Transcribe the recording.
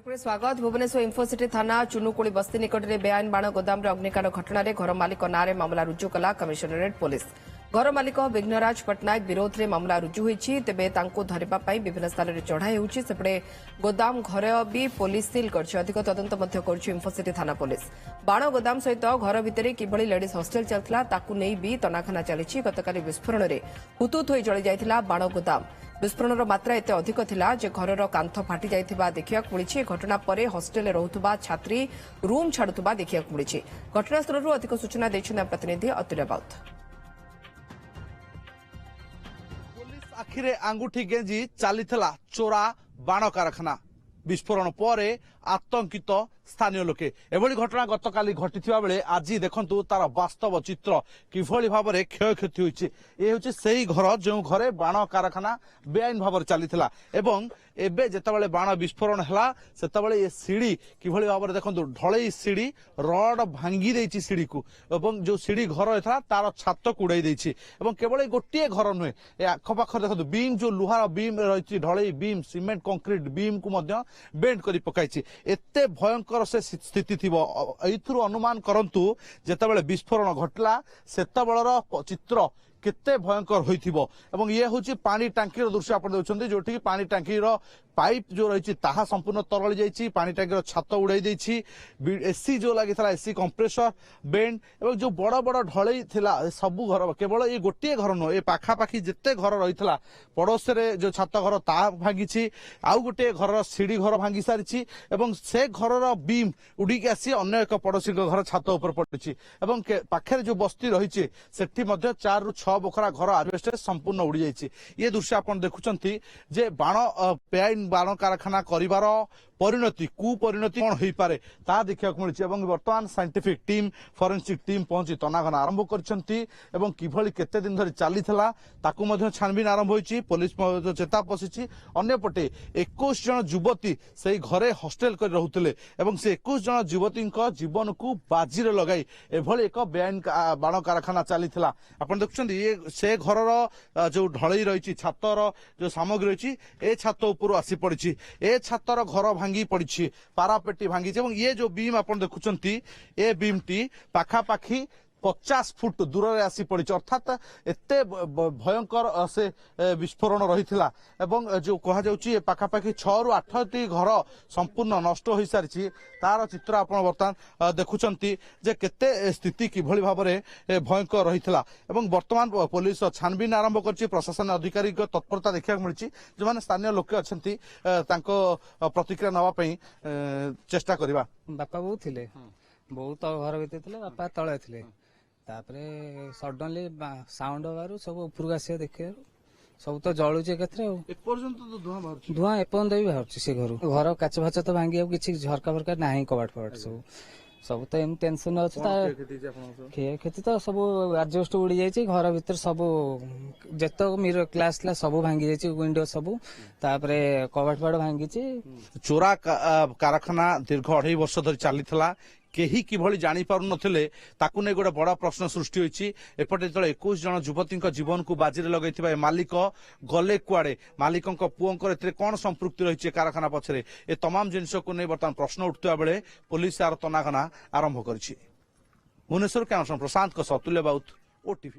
स्वागत भुवनेश्वर इन्फोसिटी थाना चुनुकुड़ी बस्ती निकट में बेआईन बाण गोदाम अग्निकांड घटना घर मालिक नारे मामला रुजु कला कमिशनरेट पुलिस। घर मालिक विघ्नराज पट्टनायक विरोध में मामला रुजु होती तेबे धरने विभिन्न स्थान में चढ़ाई होपटे गोदाम घर भी पुलिस सिल कर अधिक तदंत इन्फोसिटी थाना पुलिस। बाण गोदाम सहित घर भितर किभली लेडीज हस्टेल चलता ताकू नहीं भी तनाखाना चली। गतकाली विस्फोरण में हुतुत हो जली जाइथिला बाण गोदाम। विस्फोरण मात्रा एते अधिक थिला जे घरर कांथ फाटी जाइथिबा देखिया मिली। घटना पर हस्टेल रहुतबा छात्री रूम छाड़ुतबा देखिया मिली। घटनास्थल अधिक सूचना देछन प्रतिनिधि अतुल राउत। पुलिस आखिरे आंगुठी गेंजी चलीथिला चोरा बाण कारखाना। विस्फोरण पर आतंकित स्थानीय लोके एभली घटना गतकाली घटी बेले आज देखंतु तार वास्तव चित्र किभली भाव में क्षयक्षति होइछि। ए होछि सेही घर जो घरे बाण कारखाना बेआईन भाव में चलीथिला एवं एबे जेतेबेले बाण विस्फोरण हला सेतेबेले ए सीढ़ी किभली भाव में देखंतु ढळई सीढ़ी रड भांगी देछि सीढ़ी को एवं जो सीढ़ी घर होता तार छात को उड़ाई देछि एवं केवल गोटे घर नुहे ए आखपाख देखंतु बीम जो लुहार बीम रही ढळई बीम सीमेंट कंक्रीट बीम को मध्य बेंड करी पकाइछि। एते भयंकर से स्थिति थिबो एथुरु अनुमान करंतु जेतेबेले विस्फोरण घटला सेतेबेलर चित्र केते भयंकर होइथिबो। एवं ये होची पानी टांकी दृश्य आप देखुछन्ती जोठी पानी टांकी पाइप जो रही ताहा संपूर्ण तरली जाइछि। पानी टांकी छात उड़ाई देछि। एसी जो लगी एसी कंप्रेसर बेंड एवं जो बड़ बड़ ढळई थिला सबु घर केवल ये गोटे घर नुह ए पाखापाखि जिते घर रही पड़ोस रे जो छात घर ता भांगी आउ गोटे घर सीढ़ी घर भांगी सारी एवं से घर बीम उड़िकी आसी अन्य एक पड़ोसी घर छात उपर पड़ी एवं पाखे जो बस्ती रही सेठी 4 ରୁ 6 बखरा घर आजबेस्ट संपूर्ण उड़ी जाइछि। ये दृश्य आप देखुछन्ती जे बाण बेआईन बाण कारखाना करिवार परिणति कुपरिणति कौन हो पारे ता देखा मिली। बर्तमान साइंटिफिक टीम फॉरेंसिक टीम पहुंची तनाघना आरंभ कर किभली केते दिन धरी चली छानबीन आरंभ होइछि। पुलिस चेता पशिछि। अन्यपटे 21 जन युवती से घरे हॉस्टेल कर रहुतले एवं से 21 जन युवती जीवन को बाजी रे लगाई एभली एक बेआईन बाण कारखाना चलीथिला। आपण देखुछन्ती ये से घरर जो ढळई रही छातर जो सामग्री रही ए छात ऊपर आसी पड़ी ए छातर घर भांगी पड़ी पारापेटी भांगी ये जो बीम आप देखुंती ए बीम टी पाखापाखि 50 फुट दूर रे आसी पड़ी अर्थात एते भयंकर से विस्फोरण रही जो कह पाखापाखि 6 ରୁ 8ଟି घर संपूर्ण नष्ट हो सारी तार चित्र आप बर्तमान देखुंती जे केते स्थिति किभली भाव में भयंकर रही बर्तमान पुलिस छानबीन आरंभ कर प्रशासन अधिकारी तत्परता देखा मिली जो मैंने स्थानीय लोक अच्छा प्रतिक्रिया नापी चेष्टा करवा। बापा बो थे बो तो घर भीतर बापा तले थे तापरे सडनली साउंड हबार सब उपरକୁ ଆସିବା देखिए सब तो जलुचे धुआं एपर्यंत भी बाहर से घर काच फाच तो भांगी किसी झरका फरका ना कबाट फबाट सब सब तो एम टेंशन क्षति तो सब आजबेस्ट उड़ी जाइए घर भीतर सब जत मिरर क्लास सब भांगी जाइए विंडो सब तापरे कबाट फबाट भांगी। चोरा कारखाना दीर्घ 2.5 वर्ष धरी चली केही किभली जानी पारु नथिले ताकू नै गोटे बड़ा प्रश्न सृष्टि होइछि। एपटे जेतले 21 जन युवती जीवन को बाजी लगैथिबा मालिक गले कुआडे मालिकंक पुओंकर एतरे कोन संपृक्ति रहिछि कारखाना पछरे ए तमाम जिनिस को नै बर्तमान प्रश्न उठुवा बेले पुलिस आर तनाघना आरंभ करछि। भुवनेश्वर कैमरा प्रशांत को अतुल्य बाउत ओटीवी।